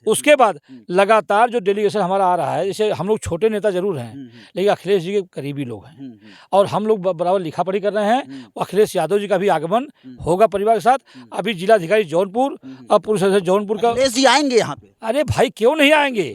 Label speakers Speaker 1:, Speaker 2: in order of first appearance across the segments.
Speaker 1: उसके बाद लगातार जो डेलीगेशन हमारा आ रहा है, जैसे हम लोग छोटे नेता जरूर हैं लेकिन अखिलेश जी के करीबी लोग हैं और हम लोग बराबर लिखा पढ़ी कर रहे हैं। अखिलेश यादव जी का भी आगमन होगा परिवार के साथ। अभी जिलाधिकारी जौनपुर और पुलिस अधीक्षक जौनपुर का
Speaker 2: अखिलेश जी आएंगे यहाँ पे?
Speaker 1: अरे भाई क्यों नहीं आएंगे,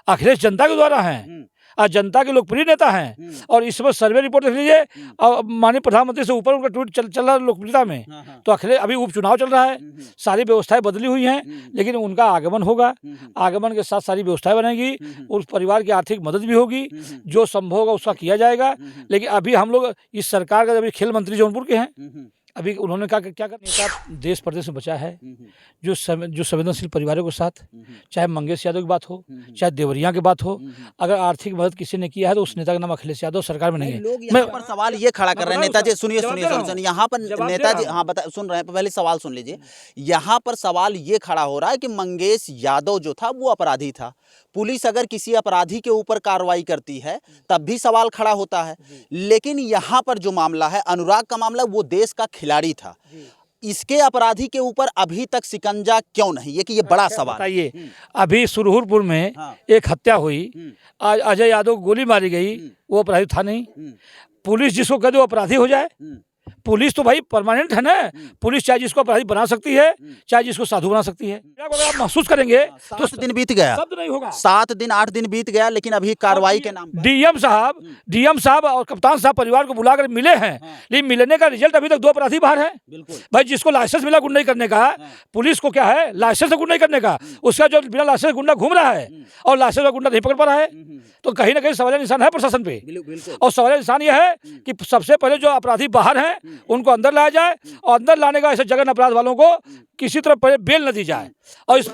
Speaker 1: अखिलेश जनता के द्वारा हैं और जनता के लोकप्रिय नेता हैं। और इस समय सर्वे रिपोर्ट देख लीजिए और माननीय प्रधानमंत्री से ऊपर उनका ट्वीट चल रहा है लोकप्रियता में। तो अखिलेश अभी उपचुनाव चल रहा है, सारी व्यवस्थाएं बदली हुई हैं लेकिन उनका आगमन होगा। आगमन के साथ सारी व्यवस्थाएं बनेगी, उस परिवार की आर्थिक मदद भी होगी, जो संभव होगा उसका किया जाएगा। लेकिन अभी हम लोग इस सरकार का अभी खेल मंत्री जौनपुर के हैं, अभी उन्होंने कहा कि क्या नेता देश प्रदेश में बचा है जो संवेदनशील परिवारों के साथ, चाहे मंगेश यादव की बात हो चाहे देवरिया की बात हो, अगर आर्थिक मदद किसी ने किया है तो उस नेता का नाम अखिलेश यादव सरकार में नहीं है।
Speaker 2: लोग यहाँ पर सवाल ये खड़ा कर रहे हैं, नेताजी सुनिए यहाँ पर नेताजी, हाँ बता सुन रहे हैं, पहले सवाल सुन लीजिए। यहाँ पर सवाल ये खड़ा हो रहा है कि मंगेश यादव जो था वो अपराधी था, पुलिस अगर किसी अपराधी के ऊपर कार्रवाई करती है तब भी सवाल खड़ा होता है। लेकिन यहाँ पर जो मामला है अनुराग का मामला, वो देश का खिलाड़ी था, इसके अपराधी के ऊपर अभी तक शिकंजा क्यों नहीं, ये कि ये बड़ा सवाल।
Speaker 1: बताइए, अभी सुरहुरपुर में एक हत्या हुई, आज अजय यादव को गोली मारी गई, वो अपराधी था नहीं। पुलिस जिसको कह दे वो अपराधी हो जाए? पुलिस तो भाई परमानेंट है ना, पुलिस चाहे जिसको अपराधी बना सकती है चाहे जिसको साधु बना सकती है। अगर आप महसूस करेंगे तो
Speaker 2: 7 दिन बीत गया,
Speaker 1: शब्द नहीं होगा,
Speaker 2: 7 दिन 8 दिन बीत गया, लेकिन अभी कार्रवाई के नाम पर
Speaker 1: डीएम साहब और कप्तान साहब परिवार को बुलाकर मिले हैं, लेकिन मिलने का रिजल्ट अभी तक 2 अपराधी बाहर है। भाई जिसको लाइसेंस मिला गुंडाई करने का, पुलिस को क्या है लाइसेंस से गुंडाई करने का, उसका जो बिना लाइसेंस गुंडा घूम रहा है और लाइसेंस का गुंडा नहीं पकड़ पा रहा है, तो कहीं ना कहीं सवाल निशान है प्रशासन पे। और सवाल निशान यह है कि सबसे पहले जो अपराधी बाहर हैं उनको अंदर लाया जाए और अंदर लाने का ऐसे जघन्य अपराध वालों को किसी तरह पहले बेल न दी जाए और इस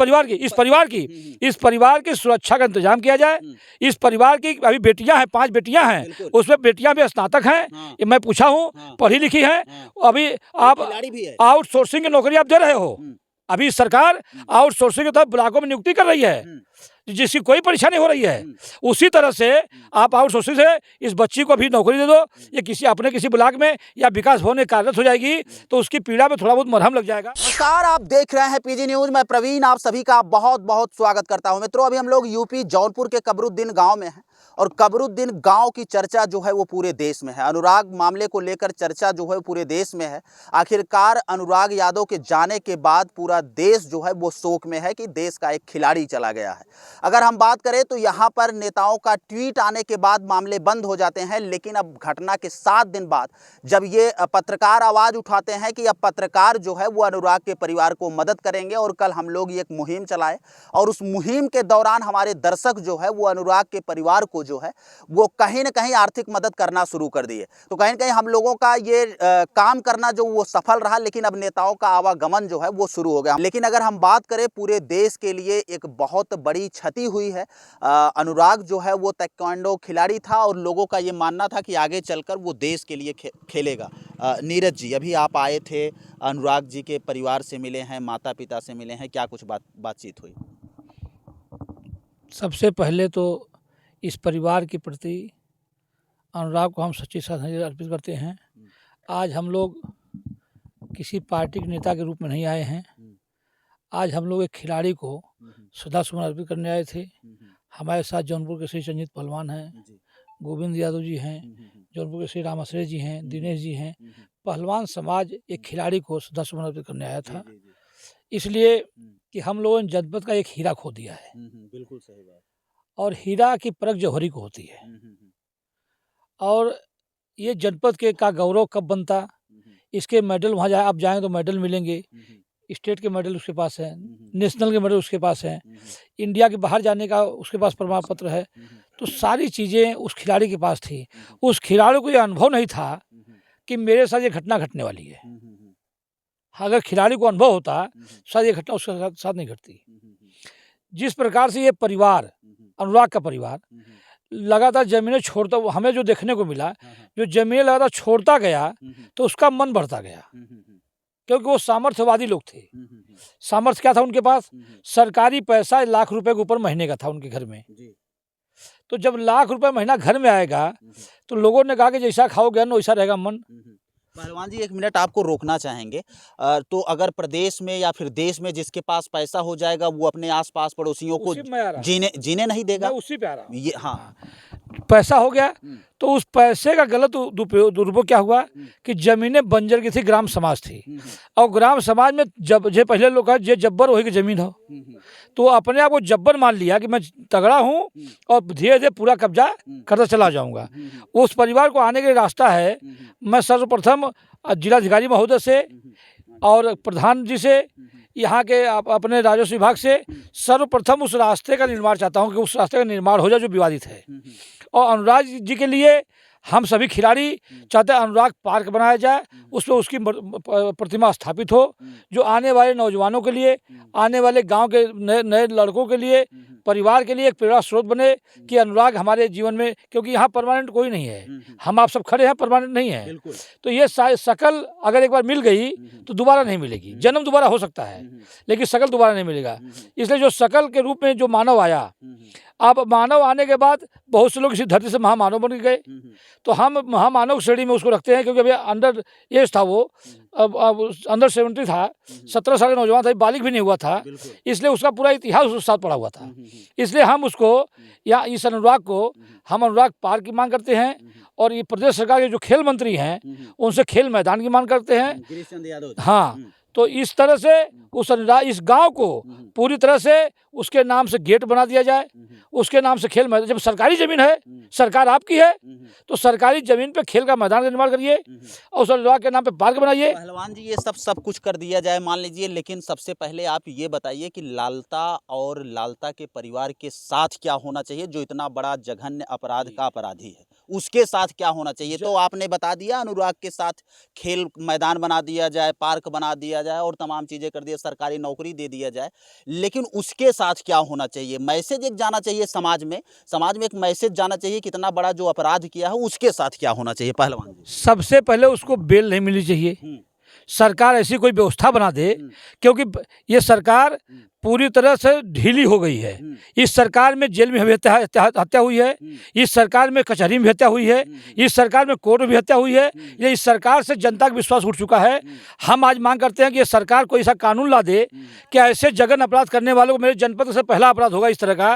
Speaker 1: परिवार की सुरक्षा का इंतजाम किया जाए। इस परिवार की अभी बेटियां हैं, 5 बेटियां हैं, उसमें बेटियां भी स्नातक हैं, मैं पूछा हूं पढ़ी लिखी हैं। अभी आप आउटसोर्सिंग की नौकरी आप दे रहे हो, अभी सरकार आउटसोर्सिंग के तहत ब्लॉकों में नियुक्ति कर रही है जिसकी कोई परेशानी हो रही है। उसी तरह से आप आउटसोर्सिंग से इस बच्ची को भी नौकरी दे दो, ये किसी ब्लॉक में या विकास भवन में कार्यरत हो जाएगी तो उसकी पीड़ा में थोड़ा बहुत मरहम लग जाएगा।
Speaker 2: नमस्कार, आप देख रहे हैं पीजी न्यूज, मैं प्रवीण आप सभी का बहुत बहुत स्वागत करता हूं। मित्रों, अभी हम लोग यूपी जौनपुर के कबरुद्दीन गांव में हैं और कबरुद्दीन गांव की चर्चा जो है वो पूरे देश में है। अनुराग मामले को लेकर चर्चा जो है पूरे देश में है। आखिरकार अनुराग यादव के जाने के बाद पूरा देश जो है वो शोक में है कि देश का एक खिलाड़ी चला गया है। अगर हम बात करें तो यहाँ पर नेताओं का ट्वीट आने के बाद मामले बंद हो जाते हैं, लेकिन अब घटना के 7 दिन बाद जब ये पत्रकार आवाज़ उठाते हैं कि अब पत्रकार जो है वो अनुराग के परिवार को मदद करेंगे और कल हम लोग ये एक मुहिम चलाए और उस मुहिम के दौरान हमारे दर्शक जो है वो अनुराग के परिवार को जो है वो कहीं ना कहीं आर्थिक मदद करना शुरू कर दिए, तो कहीं ना कहीं हम लोगों का ये काम करना जो वो सफल रहा। लेकिन अब नेताओं का आवागमन जो है वो शुरू हो गया। लेकिन अगर हम बात करें पूरे देश के लिए एक बहुत बड़ी क्षति हुई है। अनुराग जो है वो ताइक्वांडो खिलाड़ी था और लोगों का ये मानना था कि आगे चलकर वो देश के लिए खेलेगा। नीरज जी, अभी आप आए थे, अनुराग जी के परिवार से मिले हैं, माता पिता से मिले हैं, क्या कुछ बातचीत हुई?
Speaker 1: सबसे पहले तो इस परिवार के प्रति अनुराग को हम सच्ची श्रद्धांजलि अर्पित करते हैं। आज हम लोग किसी पार्टी के नेता के रूप में नहीं आए हैं, आज हम लोग एक खिलाड़ी को श्रद्धासुमन अर्पित करने आए थे। हमारे साथ जौनपुर के श्री चंजित पहलवान हैं, गोविंद यादव जी हैं, जौनपुर के श्री रामाश्रय जी हैं, दिनेश जी हैं। पहलवान समाज एक खिलाड़ी को श्रद्धासुमन अर्पित करने आया था, इसलिए कि हम लोगों ने जनपद का एक हीरा खो दिया है।
Speaker 2: बिल्कुल सही बात।
Speaker 1: और हीरा की परख जौहरी को होती है और ये जनपद के का गौरव कब बनता, इसके मेडल वहाँ आप जाएँ तो मेडल मिलेंगे, स्टेट के मेडल उसके पास है, नेशनल के मेडल उसके पास हैं, इंडिया के बाहर जाने का उसके पास प्रमाण पत्र है। तो सारी चीज़ें उस खिलाड़ी के पास थी। उस खिलाड़ी को ये अनुभव नहीं था कि मेरे साथ ये घटना घटने वाली है। अगर खिलाड़ी को अनुभव होता शायद ये घटना उसके साथ नहीं घटती। जिस प्रकार से ये परिवार, अनुराग का परिवार लगातार जमीनें छोड़ता, हमें जो देखने को मिला, जो जमीनें लगातार छोड़ता गया तो उसका मन बढ़ता गया, क्योंकि वो सामर्थ्यवादी लोग थे। सामर्थ्य क्या था उनके पास? सरकारी पैसा लाख रुपए के ऊपर महीने का था उनके घर में। तो जब लाख रुपए महीना घर में आएगा तो लोगों ने कहा कि जैसा खाओगे न वैसा रहेगा मन।
Speaker 2: पहलवान जी, एक मिनट आपको रोकना चाहेंगे। तो अगर प्रदेश में या फिर देश में जिसके पास पैसा हो जाएगा वो अपने आसपास पड़ोसियों को
Speaker 1: उसी में आ रहा हूं।
Speaker 2: जीने जीने नहीं देगा।
Speaker 1: मैं उसी पे आ रहा हूं।
Speaker 2: ये हाँ।
Speaker 1: पैसा हो गया तो उस पैसे का गलत दुरुपयोग क्या हुआ कि जमीनें बंजर की थी, ग्राम समाज थी। और ग्राम समाज में जब जे पहले लोग कहा जे जब्बर वही की जमीन हो, तो अपने आप को जब्बर मान लिया कि मैं तगड़ा हूँ और धीरे धीरे पूरा कब्जा करता चला जाऊंगा। उस परिवार को आने के लिए रास्ता है। मैं सर्वप्रथम जिलाधिकारी महोदय से और प्रधान जी से, यहाँ के अपने राजस्व विभाग से सर्वप्रथम उस रास्ते का निर्माण चाहता हूँ कि उस रास्ते का निर्माण हो जाए जो विवादित है। और अनुराग जी के लिए हम सभी खिलाड़ी चाहते हैं अनुराग पार्क बनाया जाए, उसमें उसकी प्रतिमा स्थापित हो, जो आने वाले नौजवानों के लिए, आने वाले गांव के नए लड़कों के लिए, परिवार के लिए एक प्रेरणा स्रोत बने कि अनुराग हमारे जीवन में, क्योंकि यहाँ परमानेंट कोई नहीं है, हम आप सब खड़े हैं, परमानेंट नहीं है। तो ये शकल अगर एक बार मिल गई तो दोबारा नहीं मिलेगी। जन्म दोबारा हो सकता है लेकिन शकल दोबारा नहीं मिलेगा। इसलिए जो शकल के रूप में जो मानव आया, अब मानव आने के बाद बहुत से लोग इसी धरती से महामानव बन गए, तो हम महामानव श्रेणी में उसको रखते हैं, क्योंकि अभी अंडर एज था वो, अब अंडर 70 था, 17 साल का नौजवान था, बालिग भी नहीं हुआ था, इसलिए उसका पूरा इतिहास उसके साथ पड़ा हुआ था। इसलिए हम उसको या इस अनुराग को हम अनुराग पार्क की मांग करते हैं। और ये प्रदेश सरकार के जो खेल मंत्री हैं उनसे खेल मैदान की मांग करते हैं। हाँ, तो इस तरह से इस गांव को पूरी तरह से उसके नाम से गेट बना दिया जाए, उसके नाम से खेल मैदान। जब सरकारी जमीन है, सरकार आपकी है, तो सरकारी जमीन पे खेल का मैदान का निर्माण करिए और उस अनुराग के नाम पे पार्क बनाइए।
Speaker 2: पहलवान जी, ये सब कुछ कर दिया जाए मान लीजिए, लेकिन सबसे पहले आप ये बताइए कि लालता और लालता के परिवार के साथ क्या होना चाहिए, जो इतना बड़ा जघन्य अपराध का अपराधी है, उसके साथ क्या होना चाहिए? तो आपने बता दिया अनुराग के साथ खेल मैदान बना दिया जाए, पार्क बना दिया जाए और तमाम चीज़ें कर दिया, सरकारी नौकरी दे दिया जाए, लेकिन उसके साथ क्या होना चाहिए? मैसेज एक जाना चाहिए समाज में एक मैसेज जाना चाहिए कि इतना बड़ा जो अपराध किया है उसके साथ क्या होना चाहिए पहलवान जी?
Speaker 1: सबसे पहले उसको बेल नहीं मिलनी चाहिए। सरकार ऐसी कोई व्यवस्था बना दे, क्योंकि ये सरकार पूरी तरह से ढीली हो गई है। इस सरकार में जेल में भी हत्या हुई है, इस सरकार में कचहरी में हत्या हुई है, इस सरकार में कोर्ट में भी हत्या हुई है। ये इस सरकार से जनता का विश्वास उठ चुका है। हम आज मांग करते हैं कि ये सरकार कोई ऐसा कानून ला दे कि ऐसे जघन्य अपराध करने वालों को, मेरे जनपद से पहला अपराध होगा इस तरह का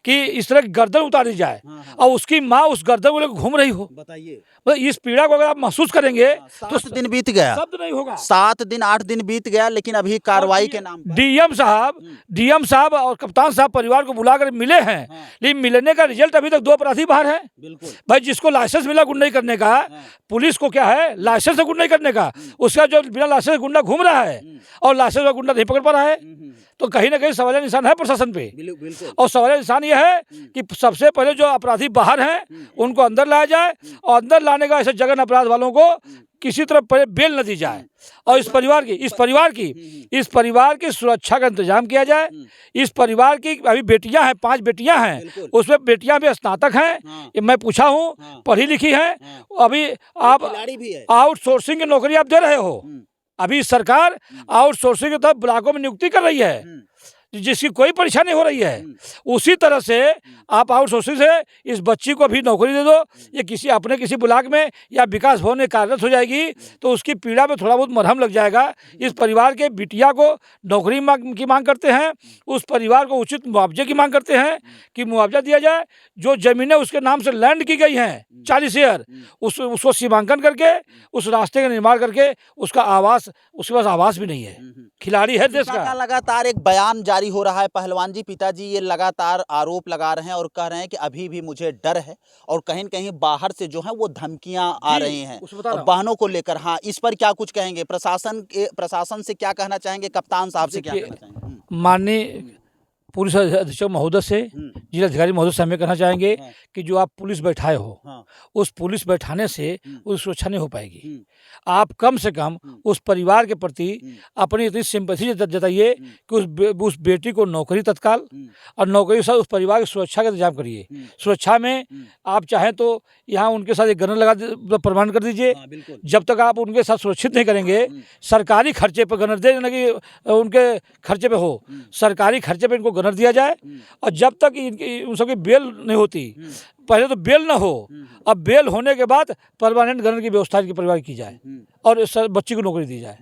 Speaker 1: कि इस तरह की गर्दन उतारी जाए और उसकी माँ उस गर्दन को लेकर घूम रही हो।
Speaker 2: बताइए,
Speaker 1: मतलब इस पीड़ा को अगर आप महसूस करेंगे तो
Speaker 2: 7 दिन बीत गया,
Speaker 1: शब्द नहीं होगा।
Speaker 2: 7 दिन 8 दिन बीत गया, लेकिन अभी कार्रवाई के नाम पर
Speaker 1: डीएम साहब और कप्तान साहब परिवार को बुलाकर मिले हैं, लेकिन मिलने का रिजल्ट अभी तक 2 अपराधी बाहर हैं। भाई, जिसको लाइसेंस मिला गुंडई करने का, पुलिस को क्या है लाइसेंस से गुंडई करने का, उसका जो बिना लाइसेंस गुंडा घूम रहा है और लाइसेंस का गुंडा नहीं पकड़ पा रहा है, तो कहीं ना कहीं सवालिया निशान है प्रशासन पे। और सवालिया निशान ये है कि सबसे पहले जो अपराधी बाहर हैं उनको अंदर लाया जाए, और अंदर लाने का ऐसे जघन्य अपराध वालों को किसी तरह बेल न दी जाए, और इस परिवार की सुरक्षा का इंतजाम किया जाए। इस परिवार की अभी बेटियां हैं, 5 बेटियां हैं, उसमें बेटियां भी स्नातक हैं, मैं पूछा हूँ, पढ़ी लिखी हैं। अभी आप आउटसोर्सिंग की नौकरी आप दे रहे हो, अभी सरकार आउटसोर्सिंग के तहत ब्लॉकों में नियुक्ति कर रही है जिसकी कोई परेशानी हो रही है। उसी तरह से आप आउटसोर्सिंग से इस बच्ची को भी नौकरी दे दो, ये किसी ब्लॉक में या विकास भवन में कार्यरत हो जाएगी, तो उसकी पीड़ा में थोड़ा बहुत मरहम लग जाएगा। इस परिवार के बिटिया को नौकरी की मांग करते हैं, उस परिवार को उचित मुआवजे की मांग करते हैं कि मुआवजा दिया जाए। जो ज़मीनें उसके नाम से लैंड की गई हैं 40 एकड़, उसको सीमांकन करके उस रास्ते का निर्माण करके उसके पास आवास भी नहीं है। खिलाड़ी है देश का।
Speaker 2: लगातार एक बयान जारी हो रहा है पहलवान जी, पिताजी ये लगातार आरोप लगा रहे हैं और कह रहे हैं कि अभी भी मुझे डर है, और कहीं न कहीं बाहर से जो है वो धमकियां आ रही हैं और बहनों को लेकर। हाँ, इस पर क्या कुछ कहेंगे? प्रशासन से क्या कहना चाहेंगे? कप्तान साहब से क्या कहना चाहेंगे?
Speaker 1: माननीय पुलिस अधीक्षक महोदय से, जिलाधिकारी महोदय से हमें कहना चाहेंगे कि जो आप पुलिस बैठाए हो, उस पुलिस बैठाने से उस सुरक्षा नहीं हो पाएगी। आप कम से कम उस परिवार के प्रति अपनी इतनी सिंपैथी जताइए कि उस बेटी को नौकरी तत्काल, और नौकरी के साथ उस परिवार की सुरक्षा का इंतजाम करिए। सुरक्षा में आप चाहें तो यहाँ उनके साथ एक गनर लगा प्रमाण कर दीजिए। जब तक आप उनके साथ सुरक्षित नहीं करेंगे, सरकारी खर्चे पर गनर दे, कि उनके खर्चे पे हो, सरकारी खर्चे पे इनको गनर दिया जाए। और जब तक उन सबकी बेल नहीं होती, पहले तो बेल ना हो, अब बेल होने के बाद परमानेंट गनर की व्यवस्था इनके परिवार की जाए। और इस बच्ची को नौकरी दी जाए,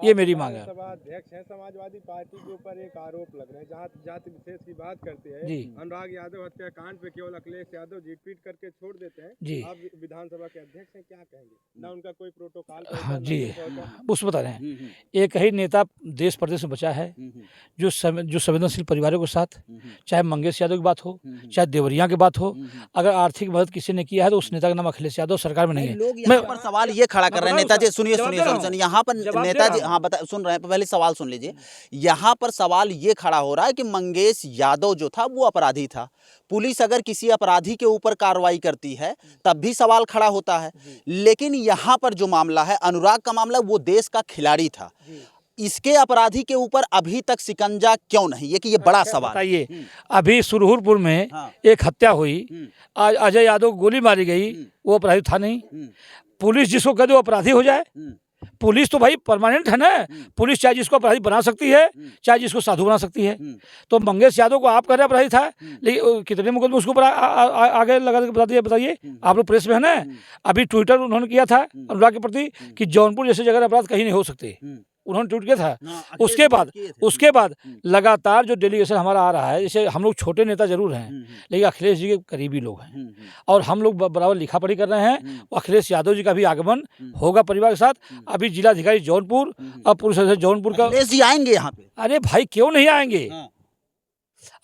Speaker 1: ये मेरी मांग है।
Speaker 3: सभा अध्यक्ष है समाजवादी पार्टी के ऊपर एक आरोप लग रहा है, जहाँ जाति विशेष की बात करते हैं
Speaker 1: जी।
Speaker 3: अनुराग यादव हत्याकांड पे केवल अखिलेश यादव जीत पीट करके छोड़ देते हैं
Speaker 1: जी।
Speaker 3: आप विधानसभा के अध्यक्ष हैं, क्या कहेंगे? ना उनका कोई प्रोटोकॉल
Speaker 1: हाँ जी, उस बता रहे हैं एक ही नेता देश प्रदेश में बचा है जो संवेदनशील परिवारों के साथ, चाहे मंगेश यादव की बात हो, चाहे देवरिया की बात हो, अगर आर्थिक मदद किसी ने किया है तो उस नेता का नाम अखिलेश यादव सरकार में नहीं है।
Speaker 2: लोग यहाँ पर सवाल ये खड़ा कर रहे हैं, नेताजी सुनिए
Speaker 1: जवाब
Speaker 2: सुनिए
Speaker 1: दे रहा हूँ।
Speaker 2: सुनिए, यहाँ पर
Speaker 1: जवाब दे
Speaker 2: नेताजी
Speaker 1: रहा हूँ।
Speaker 2: हाँ बता सुन रहे हैं, पहले सवाल सुन लीजिए। यहाँ पर सवाल ये खड़ा हो रहा है कि मंगेश यादव जो था वो अपराधी था, पुलिस अगर किसी अपराधी के ऊपर कार्रवाई करती है तब भी सवाल खड़ा होता है, लेकिन यहाँ पर जो मामला है अनुराग का मामला, वो देश का खिलाड़ी था, इसके अपराधी के ऊपर अभी तक शिकंजा क्यों नहीं, ये कि ये बड़ा सवाल।
Speaker 1: बताइए, अभी सुरहुरपुर में
Speaker 2: हाँ।
Speaker 1: एक हत्या हुई, आज अजय यादव को गोली मारी गई, वो अपराधी था नहीं। पुलिस जिसको कह दे वो अपराधी हो जाए, पुलिस तो भाई परमानेंट है ना, पुलिस चाहे जिसको अपराधी बना सकती है, चाहे जिसको साधु बना सकती है। तो मंगेश यादव को आप कह रहे हैं अपराधी था, लेकिन कितने मुकदमे उसके ऊपर आगे लगा के बताइए, आप लोग प्रेस में है ना। अभी ट्विटर उन्होंने किया था अनुराग के प्रति कि जौनपुर जैसे जगह अपराध कहीं नहीं हो सकते, उन्होंने ट्वीट किया था। उसके बाद लगातार जो डेलीगेशन हमारा आ रहा है, जैसे हम लोग छोटे नेता जरूर हैं लेकिन अखिलेश जी के करीबी लोग हैं और हम लोग बराबर लिखा पढ़ी कर रहे हैं। अखिलेश यादव जी का भी आगमन होगा परिवार के साथ। अभी जिलाधिकारी जौनपुर और पुलिस अधीक्षक जौनपुर का
Speaker 2: अखिलेश जी आएंगे यहाँ पे?
Speaker 1: अरे भाई क्यों नहीं आएंगे,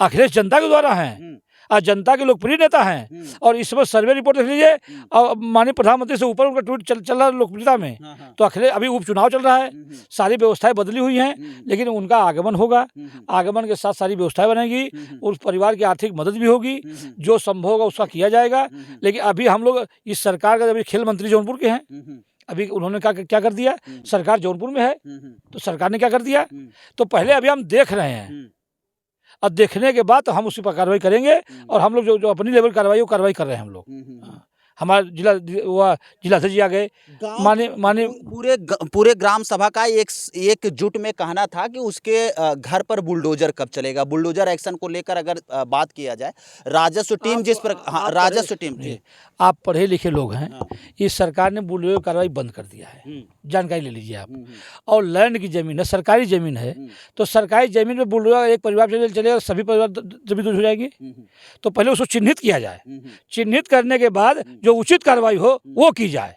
Speaker 1: अखिलेश जनता के द्वारा हैं और जनता के लोकप्रिय नेता हैं। और इस समय सर्वे रिपोर्ट देख लीजिए, और माननीय प्रधानमंत्री से ऊपर उनका ट्वीट चल रहा है लोकप्रियता में। तो अखिलेश, अभी उपचुनाव चल रहा है, सारी व्यवस्थाएं बदली हुई हैं, लेकिन उनका आगमन होगा, आगमन के साथ सारी व्यवस्थाएं बनेगी, उस परिवार की आर्थिक मदद भी होगी, जो संभव होगा उसका किया जाएगा। लेकिन अभी हम लोग इस सरकार का, अभी खेल मंत्री जौनपुर के हैं, अभी उन्होंने क्या कर दिया, सरकार जौनपुर में है तो सरकार ने क्या कर दिया, तो पहले अभी हम देख रहे हैं और देखने के बाद तो हम उसी पर कार्रवाई करेंगे। और हम लोग जो अपनी लेवल कार्रवाई कर रहे हैं हम लोग। हमारे जिलाध्यक्ष जी आ गए, माने
Speaker 2: पूरे ग्राम सभा का एक जुट में कहना था कि उसके घर पर बुलडोजर कब चलेगा। बुलडोजर एक्शन को लेकर अगर बात किया जाए, राजस्व टीम जिस पर राजस्व टीम थी,
Speaker 1: आप पढ़े लिखे लोग हैं, इस सरकार ने बुलडोजर कार्रवाई बंद कर दिया है, जानकारी ले लीजिए आप। और लैंड की जमीन है, सरकारी जमीन है, तो सरकारी जमीन में बुलडोजर एक परिवार चलेगा, सभी परिवार जमीन दूर हो जाएगी। तो पहले उसको चिन्हित किया जाए, चिन्हित करने के बाद जो उचित कार्रवाई हो वो की जाए।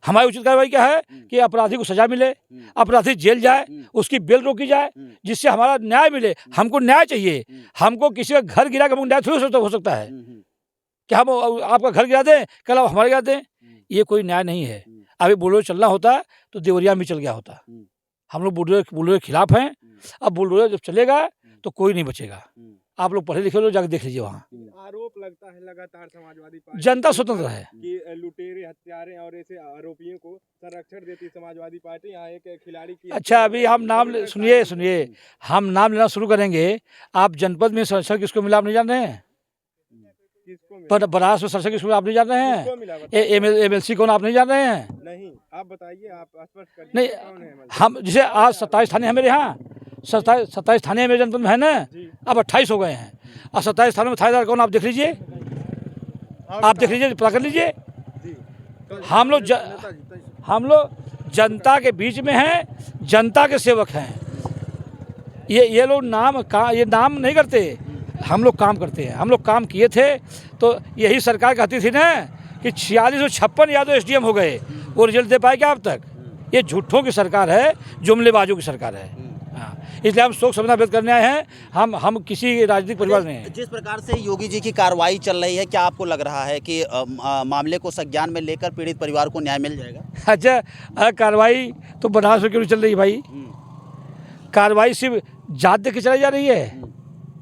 Speaker 1: हमारी उचित कार्रवाई क्या है कि अपराधी को सजा मिले, अपराधी जेल जाए, उसकी बेल रोकी जाए, जिससे हमारा न्याय मिले। हमको न्याय चाहिए, हमको किसी का घर गिरा के हमको न्याय थोड़ी हो सकता है कि हम आपका घर गिरा दें, कल आप हमारे गिरा दें, ये कोई न्याय नहीं है। अभी बुलडोजर चलना होता तो देवरिया में चल गया होता। हम लोग बुलडोजर के खिलाफ हैं। अब बुलडोजर जब चलेगा तो कोई नहीं बचेगा। आप लोग पढ़े लिखे लोग जाकर देख लीजिए, वहाँ
Speaker 3: आरोप लगता है लगातार समाजवादी पार्टी
Speaker 1: जनता स्वतंत्र है
Speaker 3: कि लुटेरे, हत्यारे और ऐसे आरोपियों को संरक्षण देती समाजवादी पार्टी। यहाँ एक खिलाड़ी की,
Speaker 1: अच्छा अभी हम नाम सुनिए, हम नाम लेना शुरू करेंगे। आप जनपद में संरक्षण किसको मिला आप नहीं जान रहे हैं? पर बनारस में संरक्षण किसको आप नहीं जान रहे हैं? MLC कौन आप नहीं जान रहे हैं?
Speaker 3: नहीं, आप बताइए, आप स्पष्ट करिए।
Speaker 1: नहीं, हम जैसे आज 27 थाने हैं मेरे यहाँ, 27 थाने मेरे जनपद में है ना, अब 28 हो गए हैं। और 27 थानों में थानेदार कौन आप देख लीजिए, आप देख लीजिए, पता कर लीजिए। हम लोग जनता के बीच में हैं, जनता के सेवक हैं। ये लोग ये नाम नहीं करते, हम लोग काम करते हैं। हम लोग काम किए थे तो यही सरकार कहती थी ना कि 4656 यादव SDM हो गए, वो रिजल्ट दे पाए क्या अब तक? ये झूठों की सरकार है, जुमलेबाजों की सरकार है। इसलिए हम शोक संवेदना व्यक्त करने आए हैं। हम किसी राजनीतिक परिवार नहीं हैं।
Speaker 2: जिस प्रकार से योगी जी की कार्रवाई चल रही है, क्या आपको लग रहा है कि मामले को संज्ञान में लेकर पीड़ित परिवार को न्याय मिल जाएगा?
Speaker 1: अच्छा, कार्रवाई तो बनारस में क्यों चल रही है भाई? कार्रवाई सिर्फ जात देख के चलाई जा रही है।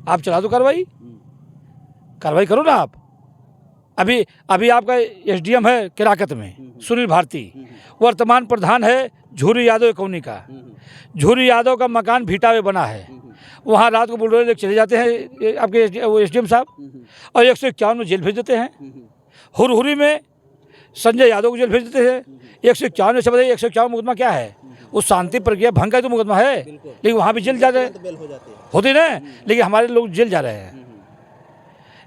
Speaker 1: आप चला दो कार्रवाई करो ना आप। अभी आपका SDM है केराकत में सुनील भारती, वर्तमान प्रधान है झूरी यादव कौनी का। झूरी यादव का मकान भीटा में बना है, वहाँ रात को बुलडोजर लेकर चले जाते हैं आपके SDM साहब, और 151 में जेल भेज देते हैं। हुरहुरी में संजय यादव को जेल भेज देते हैं। 151 में से बताइए, 151 मुकदमा क्या है? वो शांति प्रक्रिया भंग का तो मुकदमा है, लेकिन वहाँ भी जेल जा रहे हैं, होते ना, लेकिन हमारे लोग जेल जा रहे हैं।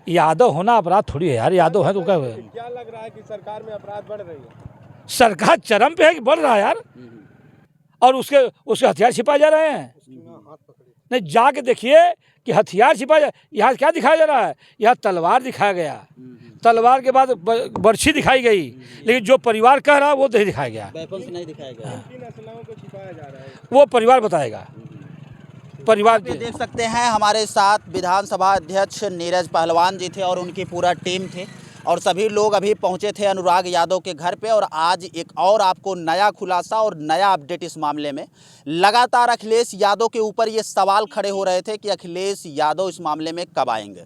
Speaker 1: यादव होना अपराध थोड़ी है यार, यादव है तो क्या
Speaker 3: लग रहा है कि सरकार में अपराध बढ़ रही है?
Speaker 1: सरकार चरम पे है कि बढ़ रहा है यार, और उसके हथियार छिपाए जा रहे हैं। नहीं, जाके देखिए कि हथियार छिपाए जा, यहाँ क्या दिखाया जा रहा है, यहाँ तलवार दिखाया गया, तलवार के बाद बर्छी दिखाई गई, लेकिन जो परिवार कह रहा है वो नहीं दिखाया गया।
Speaker 2: नहीं दिखाया गया।
Speaker 3: किन असलाहों को छिपाया जा रहा है?
Speaker 1: वो परिवार बताएगा। परिवार
Speaker 2: ये देख सकते हैं हमारे साथ विधानसभा अध्यक्ष नीरज पहलवान जी थे और उनकी पूरा टीम थे, और सभी लोग अभी पहुंचे थे अनुराग यादव के घर पे। और आज एक और आपको नया खुलासा और नया अपडेट इस मामले में। लगातार अखिलेश यादव के ऊपर ये सवाल खड़े हो रहे थे कि अखिलेश यादव इस मामले में कब आएंगे,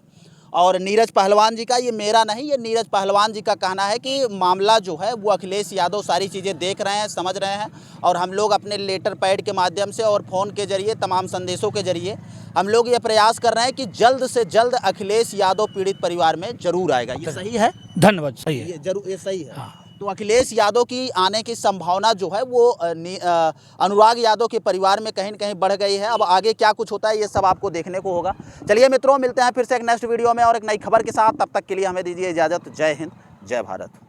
Speaker 2: और नीरज पहलवान जी का, ये मेरा नहीं, ये नीरज पहलवान जी का कहना है कि मामला जो है वो अखिलेश यादव सारी चीज़ें देख रहे हैं, समझ रहे हैं, और हम लोग अपने लेटर पैड के माध्यम से और फ़ोन के जरिए, तमाम संदेशों के जरिए हम लोग ये प्रयास कर रहे हैं कि जल्द से जल्द अखिलेश यादव पीड़ित परिवार में जरूर आएगा। ये सही है?
Speaker 1: धन्यवाद, सही है,
Speaker 2: ये जरूर, ये सही है। तो अखिलेश यादव की आने की संभावना जो है वो अनुराग यादव के परिवार में कहीं न कहीं बढ़ गई है। अब आगे क्या कुछ होता है ये सब आपको देखने को होगा। चलिए मित्रों, मिलते हैं फिर से एक नेक्स्ट वीडियो में और एक नई खबर के साथ। तब तक के लिए हमें दीजिए इजाज़त। जय हिंद, जय भारत।